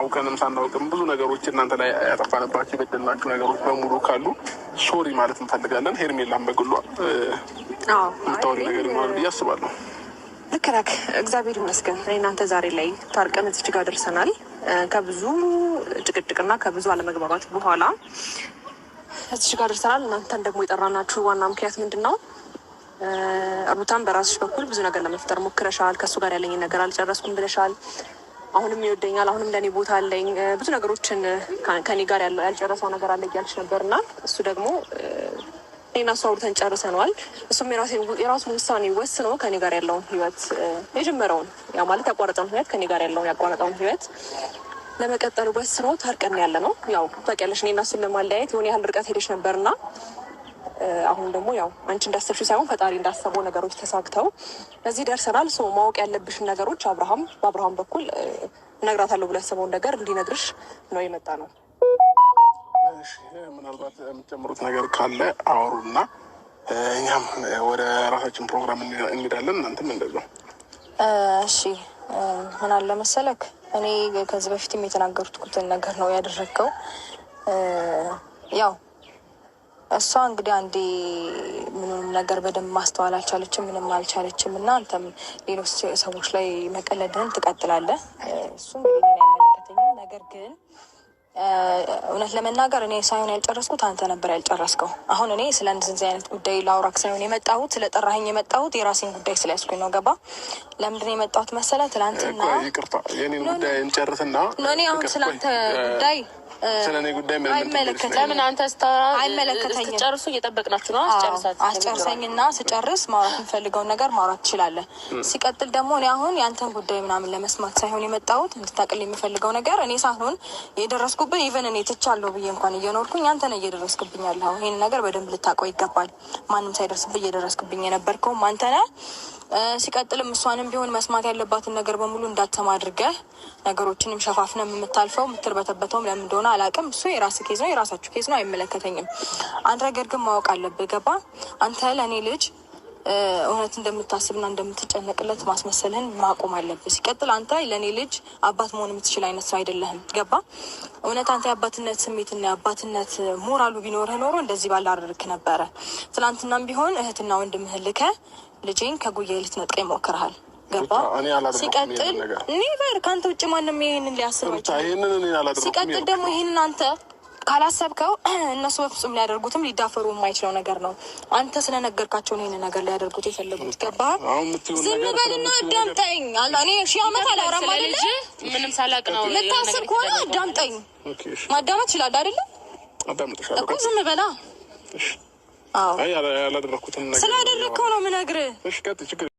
አውቀንም ሳናውቅም ብዙ ነገሮች እናንተ ላይ ያጠፋንባችሁ የበደልናችሁ ነገሮች በሙሉ ካሉ ሶሪ ማለት እንፈልጋለን። ሄርሜላን በግሏ የምታወሪ ነገር ይኖራል ብዬ አስባለሁ። ልክ ነህ። እግዚአብሔር ይመስገን እናንተ ዛሬ ላይ ታርቀን እዚች ጋር ደርሰናል። ከብዙ ጭቅጭቅና ከብዙ አለመግባባት በኋላ እዚች ጋር ደርሰናል። እናንተን ደግሞ የጠራናችሁ ዋና ምክንያት ምንድን ነው? ሩታን በራስሽ በኩል ብዙ ነገር ለመፍጠር ሞክረሻል። ከእሱ ጋር ያለኝን ነገር አልጨረስኩም ብለሻል። አሁንም ይወደኛል፣ አሁንም ለእኔ ቦታ አለኝ፣ ብዙ ነገሮችን ከኔ ጋር ያልጨረሰው ነገር አለ እያልሽ ነበርና እሱ ደግሞ እኔና እሱ አውርተን ጨርሰነዋል። እሱም የራሱን ውሳኔ ወስኖ ከኔ ጋር ያለውን ህይወት የጀመረውን ያ ማለት ያቋረጠውን ህይወት ከኔ ጋር ያለውን ያቋረጠውን ህይወት ለመቀጠሉ ወስኖ ታርቀን ያለ ነው። ያው ታውቂያለሽ እኔና እሱን ለማለያየት የሆነ ያህል ርቀት ሄደሽ ነበርና አሁን ደግሞ ያው አንቺ እንዳሰብሽው ሳይሆን ፈጣሪ እንዳሰበው ነገሮች ተሳክተው እዚህ ደርሰናል። ሰው ማወቅ ያለብሽን ነገሮች በአብርሃም በኩል እነግራታለሁ ብሎ ያሰበውን ነገር እንዲነግርሽ ነው የመጣ ነው። ምናልባት የምትጨምሩት ነገር ካለ አወሩና እኛም ወደ ራሳችን ፕሮግራም እንሄዳለን። እናንተም እንደዛው። እሺ ምን አለ መሰለክ፣ እኔ ከዚህ በፊትም የተናገርኩትን ነገር ነው ያደረግከው። ያው እሷ እንግዲህ አንዴ ምንም ነገር በደንብ ማስተዋል አልቻለችም፣ ምንም አልቻለችም እና አንተም ሌሎች ሰዎች ላይ መቀለድህን ትቀጥላለህ። እሱ እንግዲህ እኔን አይመለከተኝም። ነገር ግን እውነት ለመናገር እኔ ሳይሆን ያልጨረስኩት አንተ ነበር ያልጨረስከው። አሁን እኔ ስለ እንደዚህ አይነት ጉዳይ ላውራክ ሳይሆን የመጣሁት ስለጠራኸኝ የመጣሁት የራሴን ጉዳይ ስለያዝኩኝ ነው። ገባ? ለምንድን የመጣሁት መሰለህ? ትናንትና ይቅርታ የኔን ጉዳይ እንጨርስና እኔ አሁን ስለአንተ ጉዳይ ስለኔ ጉዳይ ለምን አንተ አይመለከተኝም። ጨርሱ እየጠበቅናችሁ ነው። አስጨርሰኝና ስጨርስ ማውራት የምፈልገውን ነገር ማውራት ትችላለህ። ሲቀጥል ደግሞ እኔ አሁን የአንተን ጉዳይ ምናምን ለመስማት ሳይሆን የመጣሁት እንድታቅል የሚፈልገው ነገር እኔ ሳይሆን የደረስኩብን ኢቨን እኔ ትቻለሁ ብዬ እንኳን እየኖርኩኝ አንተ ነህ እየደረስክብኝ ያለኸው። ይሄን ነገር በደንብ ልታውቀው ይገባል። ማንም ሳይደርስብኝ እየደረስክብኝ የነበርከውም አንተ ነህ። ሲቀጥልም እሷንም ቢሆን መስማት ያለባትን ነገር በሙሉ እንዳትሰማ አድርገህ ነገሮችንም ሸፋፍነ የምታልፈው የምትርበተበተውም ለምን እንደሆነ አላውቅም። እሱ የራስ ኬዝ ነው፣ የራሳችሁ ኬዝ ነው፣ አይመለከተኝም። አንድ ነገር ግን ማወቅ አለብህ። ገባ? አንተ ለእኔ ልጅ እውነት እንደምታስብና እንደምትጨነቅለት ማስመሰልህን ማቆም አለብህ። ሲቀጥል አንተ ለእኔ ልጅ አባት መሆን የምትችል አይነት ሰው አይደለህም። ገባ? እውነት አንተ የአባትነት ስሜትና የአባትነት ሞራሉ ቢኖርህ ኖሮ እንደዚህ ባላደርክ ነበረ። ትናንትናም ቢሆን እህትና ወንድምህን ልከህ ልጄን ከጉያ ልትነጥቀኝ ሞክረሃል። ገባ? ሲቀጥል ኔቨር ከአንተ ውጭ ማንም ይሄንን ሊያስብ አይችልም። ሲቀጥል ደግሞ ይሄንን አንተ ካላሰብከው እነሱ በፍጹም ሊያደርጉትም ሊዳፈሩ የማይችለው ነገር ነው። አንተ ስለነገርካቸው ይሄንን ነገር ሊያደርጉት የፈለጉት። ገባ? ዝም በልና አዳምጠኝ። እኔ ሺህ ዓመት አላወራም አይደለ? ምንም ሳላቅ ነው ልታስብ ከሆነ አዳምጠኝ። ማዳመጥ ይችላል አይደለ? እኮ ዝም በላ። አይ ያላደረኩትን ነገር ስላደረግከው ነው የምነግርህ።